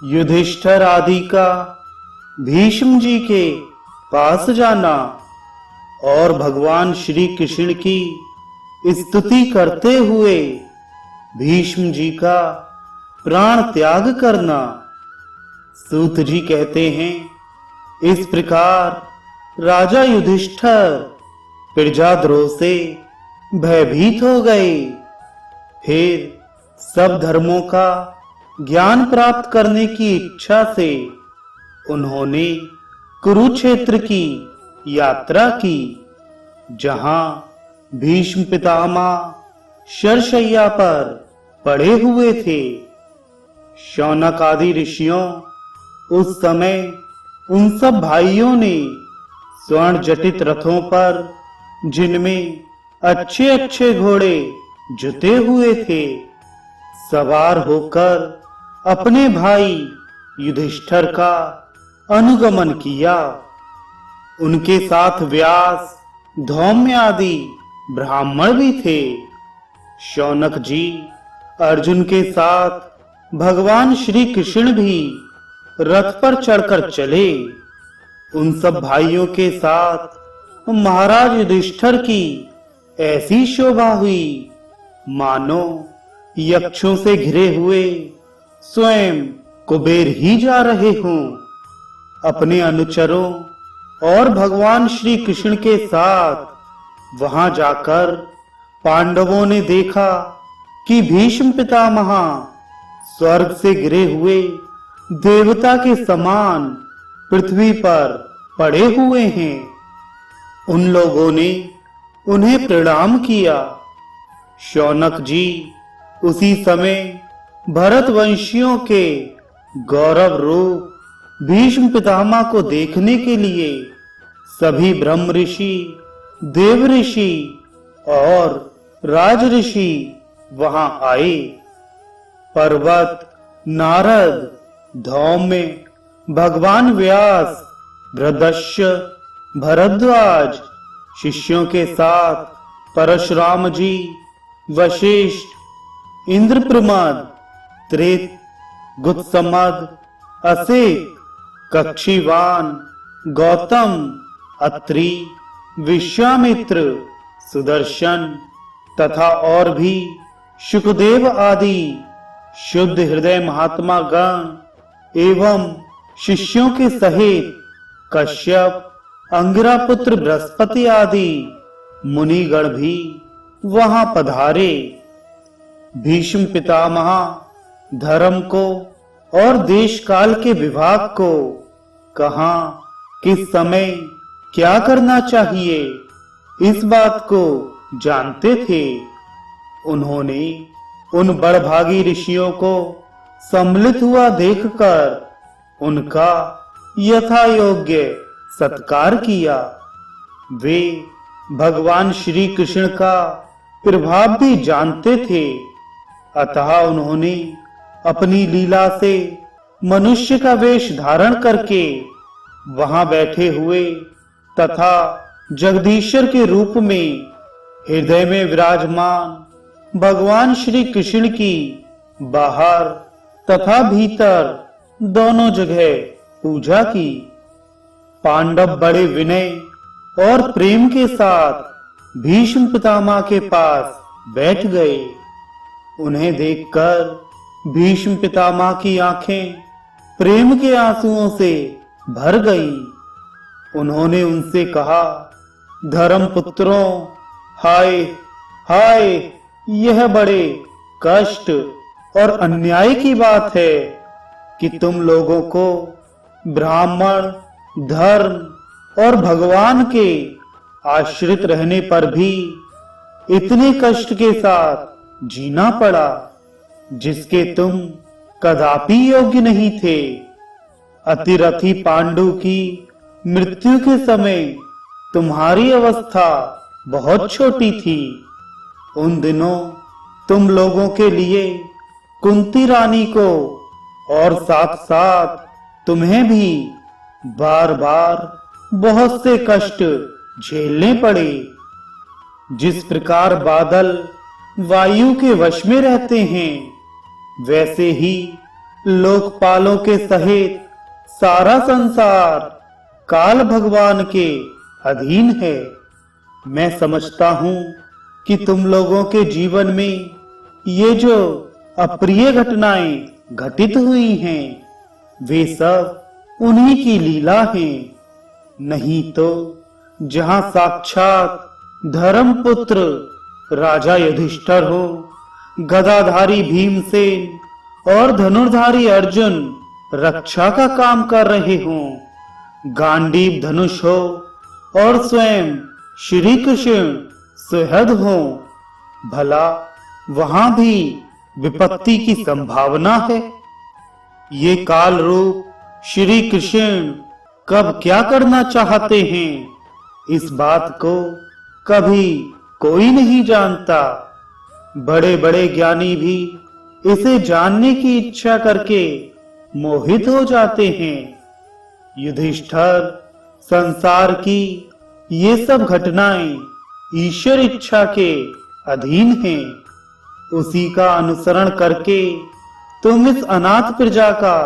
युधिष्ठिर आदि का भीष्म जी के पास जाना और भगवान श्री कृष्ण की स्तुति करते हुए भीष्म जी का प्राण त्याग करना। सूत जी कहते हैं, इस प्रकार राजा युधिष्ठिर प्रजाद्रोह से भयभीत हो गए। फिर सब धर्मों का ज्ञान प्राप्त करने की इच्छा से उन्होंने कुरुक्षेत्र की यात्रा की, जहां भीष्म पितामह शरशय्या पर पड़े हुए थे। शौनक आदि ऋषियों उस समय उन सब भाइयों ने स्वर्ण जटित रथों पर, जिनमें अच्छे अच्छे घोड़े जुते हुए थे, सवार होकर अपने भाई युधिष्ठिर का अनुगमन किया। उनके साथ व्यास, धौम्य आदि ब्राह्मण भी थे। शौनक जी अर्जुन के साथ भगवान श्री कृष्ण भी रथ पर चढ़कर चले। उन सब भाइयों के साथ महाराज युधिष्ठिर की ऐसी शोभा हुई मानो यक्षों से घिरे हुए स्वयं कुबेर ही जा रहे हों। अपने अनुचरों और भगवान श्री कृष्ण के साथ वहां जाकर पांडवों ने देखा कि भीष्म पितामह स्वर्ग से गिरे हुए देवता के समान पृथ्वी पर पड़े हुए हैं। उन लोगों ने उन्हें प्रणाम किया। शौनक जी उसी समय भरतवंशियों के गौरव रूप भीष्म पितामह को देखने के लिए सभी ब्रह्म ऋषि, देव ऋषि और राज ऋषि वहां आए। पर्वत, नारद, धौम्य, भगवान व्यास, बृहदश्य, भरद्वाज शिष्यों के साथ परशुराम जी, वशिष्ठ, इंद्रप्रमद, त्रेत, गुत्समद, असित, कक्षीवान, गौतम, अत्रि, विश्वामित्र, सुदर्शन तथा और भी शुकदेव आदि शुद्ध हृदय महात्मा गण एवं शिष्यों के सहित कश्यप, अंगिरा पुत्र बृहस्पति आदि मुनिगण भी वहां पधारे। भीष्म पितामह धर्म को और देश काल के विभाग को कहां, किस समय क्या करना चाहिए, इस बात को जानते थे। उन्होंने उन बड़भागी ऋषियों को सम्मिलित हुआ देखकर उनका यथा योग्य सत्कार किया। वे भगवान श्री कृष्ण का प्रभाव भी जानते थे, अतः उन्होंने अपनी लीला से मनुष्य का वेश धारण करके वहां बैठे हुए तथा जगदीश्वर के रूप में हृदय में विराजमान भगवान श्री कृष्ण की बाहर तथा भीतर दोनों जगह पूजा की। पांडव बड़े विनय और प्रेम के साथ भीष्म पितामह के पास बैठ गए। उन्हें देखकर भीष्म पितामह की आंखें प्रेम के आंसुओं से भर गईं। उन्होंने उनसे कहा, धर्म पुत्रों, हाय हाय, यह बड़े कष्ट और अन्याय की बात है कि तुम लोगों को ब्राह्मण, धर्म और भगवान के आश्रित रहने पर भी इतने कष्ट के साथ जीना पड़ा, जिसके तुम कदापि योग्य नहीं थे। अतिरथी पांडु की मृत्यु के समय तुम्हारी अवस्था बहुत छोटी थी। उन दिनों तुम लोगों के लिए कुंती रानी को और साथ साथ तुम्हें भी बार बार बहुत से कष्ट झेलने पड़े। जिस प्रकार बादल वायु के वश में रहते हैं, वैसे ही लोकपालों के सहित सारा संसार काल भगवान के अधीन है। मैं समझता हूँ कि तुम लोगों के जीवन में ये जो अप्रिय घटनाएं घटित हुई हैं, वे सब उन्हीं की लीला हैं। नहीं तो जहां साक्षात धर्मपुत्र राजा युधिष्ठिर हो, गदाधारी भीमसेन और धनुर्धारी अर्जुन रक्षा का काम कर रहे हों, गांडीव धनुष हो और स्वयं श्री कृष्ण सुहृद हो, भला वहां भी विपत्ति की संभावना है। ये काल रूप श्री कृष्ण कब क्या करना चाहते हैं, इस बात को कभी कोई नहीं जानता। बड़े बड़े ज्ञानी भी इसे जानने की इच्छा करके मोहित हो जाते हैं। युधिष्ठिर, संसार की ये सब घटनाएं ईश्वर इच्छा के अधीन हैं। उसी का अनुसरण करके तुम इस अनाथ प्रजा का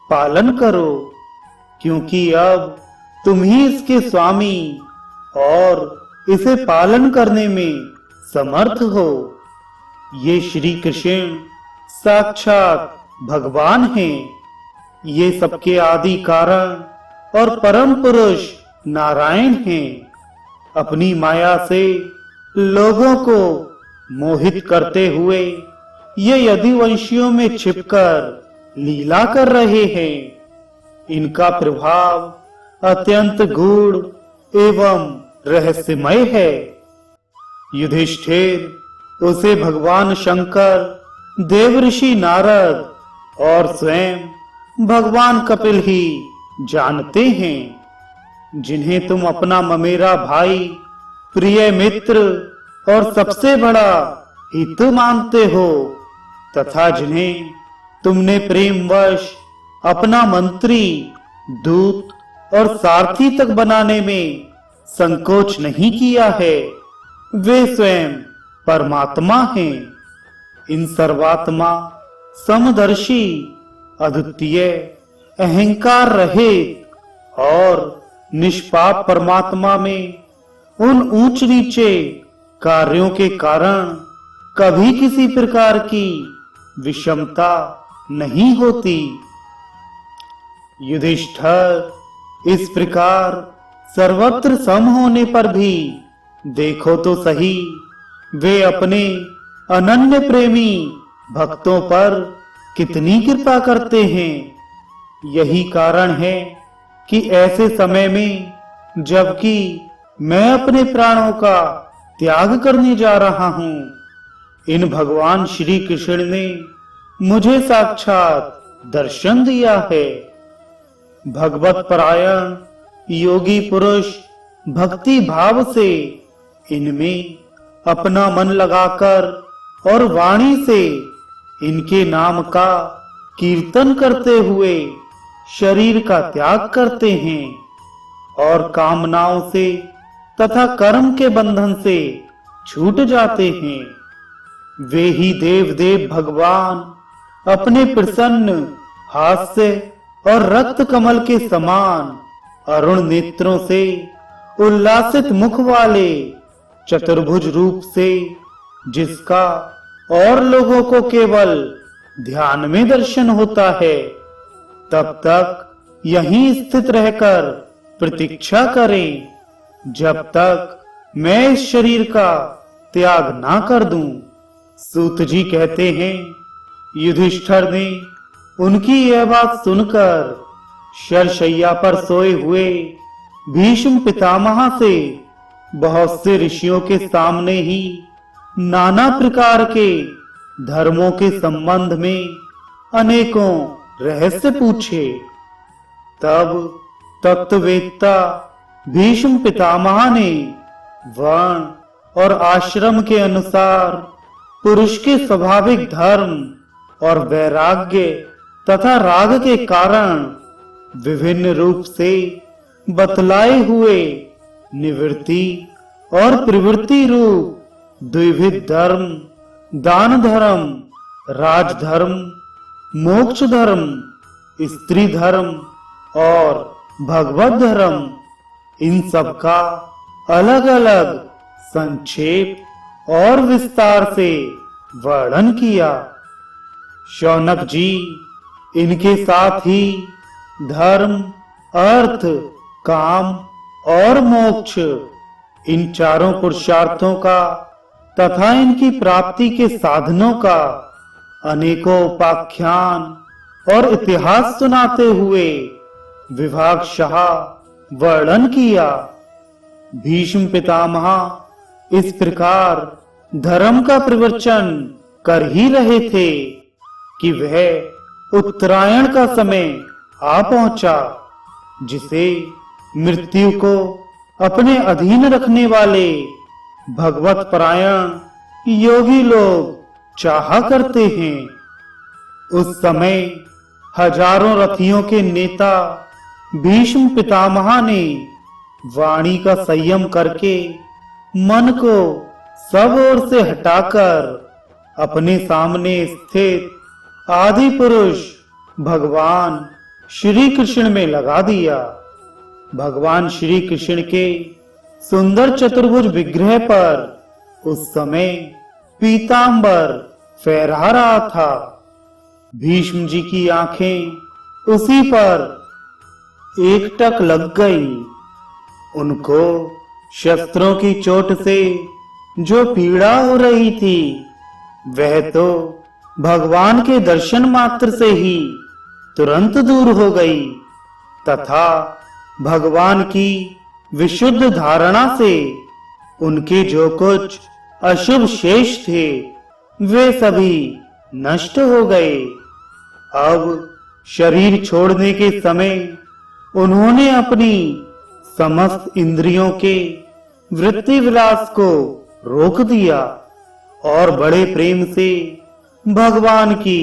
पालन करो, क्योंकि अब तुम ही इसके स्वामी और इसे पालन करने में समर्थ हो। ये श्री कृष्ण साक्षात भगवान हैं। ये सबके आदि कारण और परम पुरुष नारायण हैं। अपनी माया से लोगों को मोहित करते हुए ये यदुवंशियों में छिपकर लीला कर रहे हैं। इनका प्रभाव अत्यंत गूढ़ एवं रहस्यमय है। युधिष्ठिर, उसे भगवान शंकर, देवऋषि नारद और स्वयं भगवान कपिल ही जानते हैं, जिन्हें तुम अपना ममेरा भाई, प्रिय मित्र और सबसे बड़ा हित मानते हो, तथा जिन्हें तुमने प्रेमवश अपना मंत्री, दूत और सारथी तक बनाने में संकोच नहीं किया है। वे स्वयं परमात्मा हैं। इन सर्वात्मा, समदर्शी, अद्वितीय, अहंकार रहित और निष्पाप परमात्मा में उन ऊंच नीचे कार्यों के कारण कभी किसी प्रकार की विषमता नहीं होती। युधिष्ठिर, इस प्रकार सर्वत्र सम होने पर भी देखो तो सही, वे अपने अनन्य प्रेमी भक्तों पर कितनी कृपा करते हैं। यही कारण है कि ऐसे समय में, जबकि मैं अपने प्राणों का त्याग करने जा रहा हूँ, इन भगवान श्री कृष्ण ने मुझे साक्षात दर्शन दिया है। भगवत परायण योगी पुरुष भक्ति भाव से इनमें अपना मन लगाकर और वाणी से इनके नाम का कीर्तन करते हुए शरीर का त्याग करते हैं और कामनाओं से तथा कर्म के बंधन से छूट जाते हैं। वे ही देव देव भगवान अपने प्रसन्न हास्य और रक्त कमल के समान अरुण नेत्रों से, उल्लासित मुख वाले चतुर्भुज रूप से, जिसका और लोगों को केवल ध्यान में दर्शन होता है, तब तक यहीं स्थित रहकर प्रतीक्षा करें, जब तक मैं इस शरीर का त्याग ना कर दूं। सूत जी कहते हैं, युधिष्ठिर ने उनकी यह बात सुनकर शरशैया पर सोए हुए भीष्म पितामह से बहुत से ऋषियों के सामने ही नाना प्रकार के धर्मों के संबंध में अनेकों रहस्य पूछे। तब तत्ववेत्ता भीष्म पितामह ने वर्ण और आश्रम के अनुसार पुरुष के स्वाभाविक धर्म और वैराग्य तथा राग के कारण विभिन्न रूप से बतलाए हुए निवृत्ति और प्रवृत्ति रूप द्विविध धर्म, दान धर्म, राजधर्म मोक्ष धर्म, स्त्री धर्म और भगवत धर्म, इन सब का अलग अलग संक्षेप और विस्तार से वर्णन किया। शौनक जी इनके साथ ही धर्म, अर्थ, काम और मोक्ष, इन चारों पुरुषार्थों का तथा इनकी प्राप्ति के साधनों का अनेकों उपाख्यान और इतिहास सुनाते हुए विभागशः वर्णन किया। भीष्म पितामह इस प्रकार धर्म का प्रवचन कर ही रहे थे कि वह उत्तरायण का समय आ पहुंचा, जिसे मृत्यु को अपने अधीन रखने वाले भगवत परायण योगी लोग चाहा करते हैं। उस समय हजारों रथियों के नेता भीष्म पितामह ने वाणी का संयम करके मन को सब ओर से हटाकर अपने सामने स्थित आदि पुरुष भगवान श्री कृष्ण में लगा दिया। भगवान श्री कृष्ण के सुंदर चतुर्भुज विग्रह पर उस समय पीतांबर फहरा रहा था। भीष्म जी की आंखें उसी पर एकटक लग गई। उनको शस्त्रों की चोट से जो पीड़ा हो रही थी, वह तो भगवान के दर्शन मात्र से ही तुरंत दूर हो गई तथा भगवान की विशुद्ध धारणा से उनके जो कुछ अशुभ शेष थे, वे सभी नष्ट हो गए। अब शरीर छोड़ने के समय उन्होंने अपनी समस्त इंद्रियों के वृत्ति विलास को रोक दिया और बड़े प्रेम से भगवान की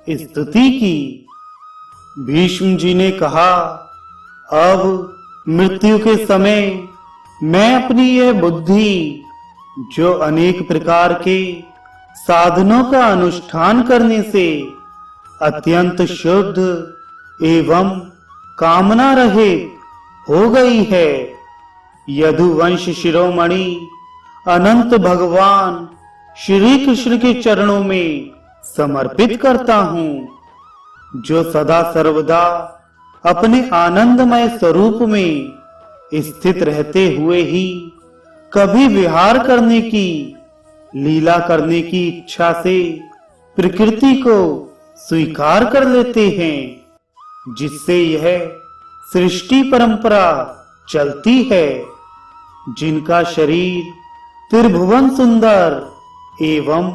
स्तुति की। भीष्म जी ने कहा, अब मृत्यु के समय मैं अपनी यह बुद्धि, जो अनेक प्रकार के साधनों का अनुष्ठान करने से अत्यंत शुद्ध एवं कामना रहित हो गई है, यदुवंश शिरोमणि अनंत भगवान श्री कृष्ण के चरणों में समर्पित करता हूँ, जो सदा सर्वदा अपने आनंदमय स्वरूप में स्थित रहते हुए ही कभी विहार करने की, लीला करने की इच्छा से प्रकृति को स्वीकार कर लेते हैं, जिससे यह सृष्टि परंपरा चलती है। जिनका शरीर त्रिभुवन सुंदर एवं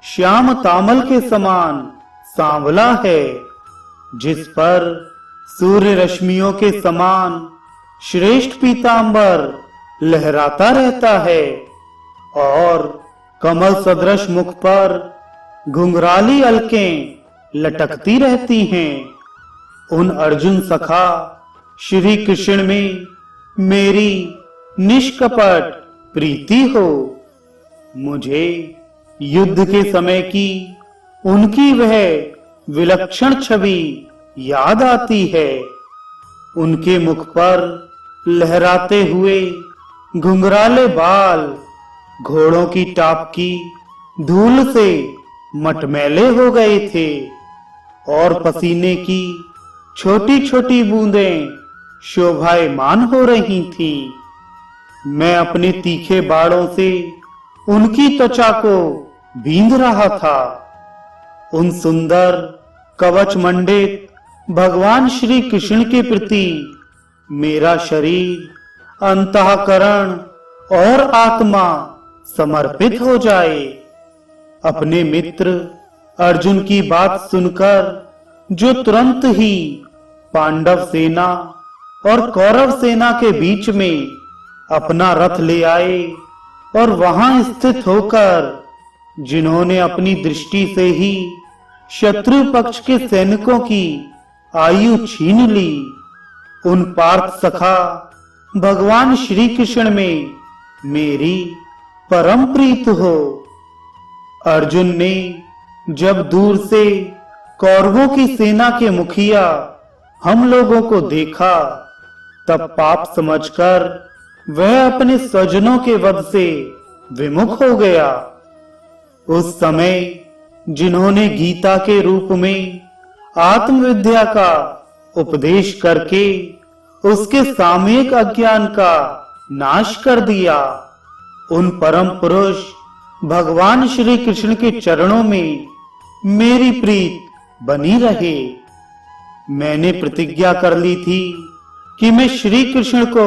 श्याम तामल के समान सांवला है, जिस पर सूर्य रश्मियों के समान श्रेष्ठ पीतांबर लहराता रहता है और कमल सदृश मुख पर घुंघराली अलकें लटकती रहती हैं। उन अर्जुन सखा श्री कृष्ण में मेरी निष्कपट प्रीति हो। मुझे युद्ध के समय की उनकी वह विलक्षण छवि याद आती है। उनके मुख पर लहराते हुए घुंघराले बाल घोड़ों की टाप की धूल से मटमैले हो गए थे और पसीने की छोटी छोटी बूंदें शोभायमान हो रही थी। मैं अपने तीखे बाणों से उनकी त्वचा को बींध रहा था। उन सुंदर कवच मंडित भगवान श्री कृष्ण के प्रति मेरा शरीर, अंतःकरण और आत्मा समर्पित हो जाए। अपने मित्र अर्जुन की बात सुनकर जो तुरंत ही पांडव सेना और कौरव सेना के बीच में अपना रथ ले आए और वहां स्थित होकर जिन्होंने अपनी दृष्टि से ही शत्रु पक्ष के सैनिकों की आयु छीन ली, उन पार्थ सखा भगवान श्री कृष्ण में मेरी परम प्रीत हो। अर्जुन ने जब दूर से कौरवों की सेना के मुखिया हम लोगों को देखा, तब पाप समझकर वह अपने स्वजनों के वध से विमुख हो गया। उस समय जिन्होंने गीता के रूप में आत्मविद्या का उपदेश करके उसके सामयिक अज्ञान का नाश कर दिया, उन परम पुरुष भगवान श्री कृष्ण के चरणों में मेरी प्रीत बनी रहे। मैंने प्रतिज्ञा कर ली थी कि मैं श्री कृष्ण को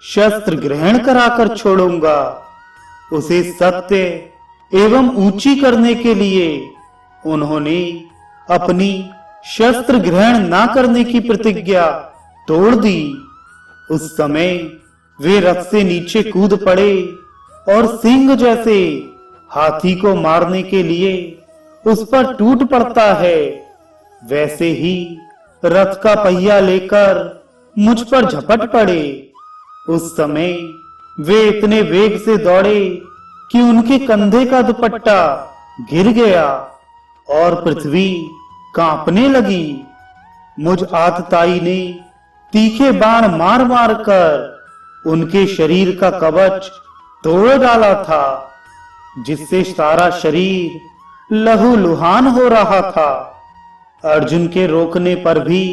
शस्त्र ग्रहण कराकर छोड़ूंगा। उसे सत्य एवं ऊंची करने के लिए उन्होंने अपनी शस्त्र ग्रहण ना करने की प्रतिज्ञा तोड़ दी। उस समय वे रथ से नीचे कूद पड़े और सिंह जैसे हाथी को मारने के लिए उस पर टूट पड़ता है, वैसे ही रथ का पहिया लेकर मुझ पर झपट पड़े। उस समय वे इतने वेग से दौड़े कि उनके कंधे का दुपट्टा गिर गया और पृथ्वी कांपने लगी। मुझ आतताई ने तीखे बाण मार मार कर उनके शरीर का कवच तोड़ डाला था, जिससे सारा शरीर लहूलुहान हो रहा था। अर्जुन के रोकने पर भी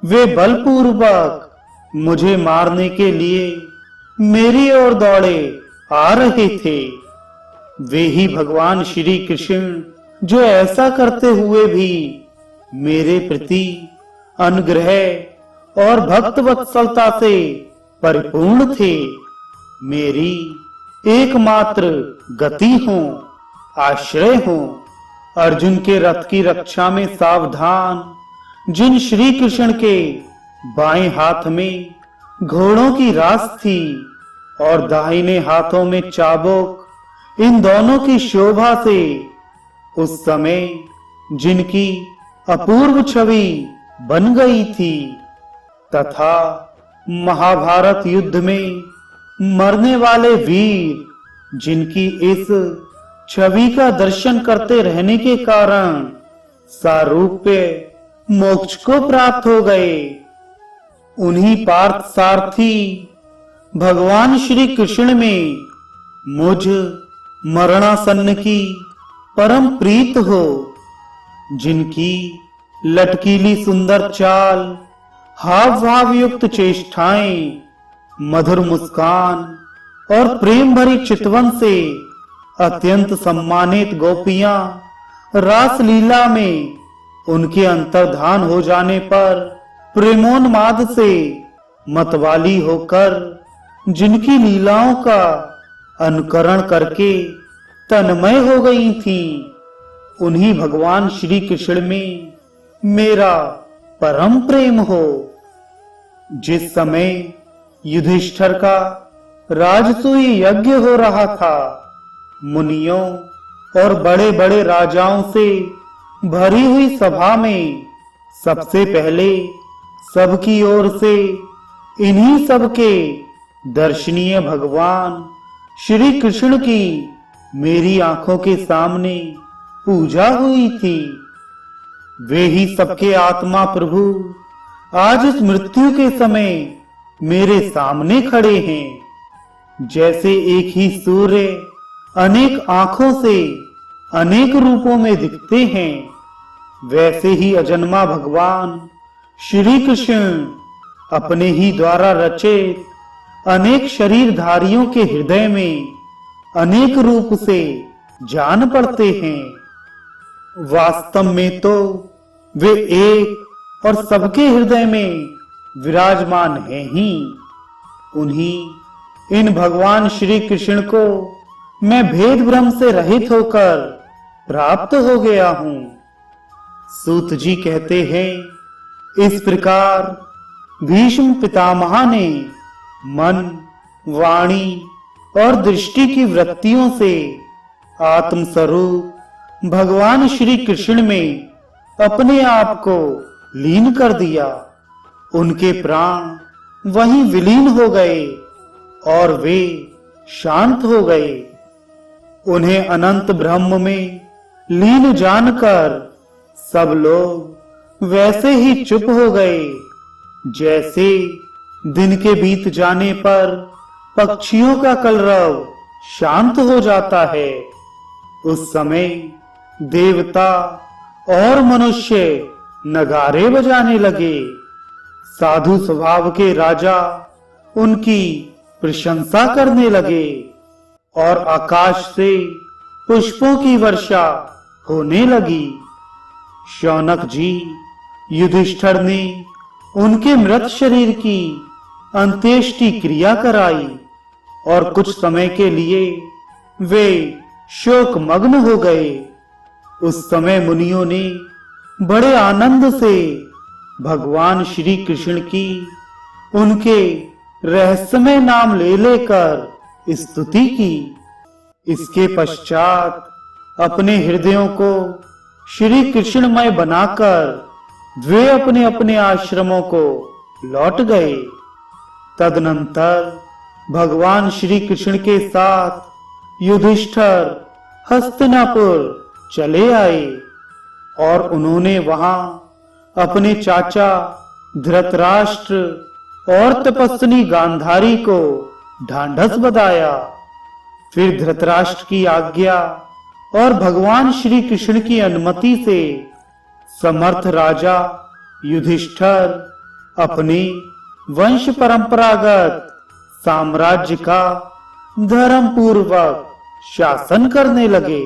वे बलपूर्वक मुझे मारने के लिए मेरी ओर दौड़े आ रहे थे। वे ही भगवान श्री कृष्ण जो ऐसा करते हुए भी मेरे प्रति अनुग्रह और भक्त वत्सलता से परिपूर्ण थे। मेरी एकमात्र गति हो, आश्रय हो। अर्जुन के रथ की रक्षा में सावधान जिन श्री कृष्ण के बाएं हाथ में घोड़ों की रास थी और दाहिने हाथों में चाबुक, इन दोनों की शोभा से उस समय जिनकी अपूर्व छवि बन गई थी, तथा महाभारत युद्ध में मरने वाले वीर जिनकी इस छवि का दर्शन करते रहने के कारण सारूप्य मोक्ष को प्राप्त हो गए, उन्हीं पार्थ सारथी भगवान श्री कृष्ण में मुझ मरणासन्न की परम प्रीत हो, जिनकी लटकीली सुंदर चाल, हाव भाव युक्त चेष्टाएं, मधुर मुस्कान और प्रेम भरी चितवन से अत्यंत सम्मानित गोपियां रास लीला में उनके अंतर्धान हो जाने पर प्रेमोन्माद से मतवाली होकर जिनकी लीलाओं का अनुकरण करके तन्मय हो गई थी, उन्हीं भगवान श्री कृष्ण में मेरा परम प्रेम हो। जिस समय युधिष्ठिर का राजसूय यज्ञ हो रहा था, मुनियों और बड़े बड़े राजाओं से भरी हुई सभा में सबसे पहले सबकी ओर से इन्हीं सबके दर्शनीय भगवान श्री कृष्ण की मेरी आंखों के सामने पूजा हुई थी। वे ही सबके आत्मा प्रभु आज इस मृत्यु के समय मेरे सामने खड़े हैं। जैसे एक ही सूर्य अनेक आंखों से अनेक रूपों में दिखते हैं, वैसे ही अजन्मा भगवान श्री कृष्ण अपने ही द्वारा रचित अनेक शरीरधारियों के हृदय में अनेक रूप से जान पड़ते हैं। वास्तव में तो वे एक और सबके हृदय में विराजमान हैं ही। उन्हीं इन भगवान श्री कृष्ण को मैं भेद भ्रम से रहित होकर प्राप्त हो गया हूं। सूत जी कहते हैं, इस प्रकार भीष्म पितामह ने मन, वाणी और दृष्टि की वृत्तियों से आत्म स्वरूप भगवान श्री कृष्ण में अपने आप को लीन कर दिया। उनके प्राण वहीं विलीन हो गए और वे शांत हो गए। उन्हें अनंत ब्रह्म में लीन जानकर सब लोग वैसे ही चुप हो गए, जैसे दिन के बीत जाने पर पक्षियों का कलरव शांत हो जाता है। उस समय देवता और मनुष्य नगारे बजाने लगे। साधु स्वभाव के राजा उनकी प्रशंसा करने लगे और आकाश से पुष्पों की वर्षा होने लगी। शौनक जी युधिष्ठिर ने उनके मृत शरीर की अंत्येष्टि क्रिया कराई और कुछ समय के लिए वे शोक मग्न हो गए। उस समय मुनियों ने बड़े आनंद से भगवान श्री कृष्ण की उनके रहस्यमय नाम ले लेकर स्तुति की। इसके पश्चात अपने हृदयों को श्री कृष्णमय बनाकर वे अपने अपने आश्रमों को लौट गए। तदनंतर भगवान श्री कृष्ण के साथ युधिष्ठिर हस्तिनापुर चले आए और उन्होंने वहां अपने चाचा धृतराष्ट्र और तपस्विनी गांधारी को ढांढस बंधाया। फिर धृतराष्ट्र की आज्ञा और भगवान श्री कृष्ण की अनुमति से समर्थ राजा युधिष्ठिर अपने वंश परंपरागत साम्राज्य का धर्म पूर्वक शासन करने लगे।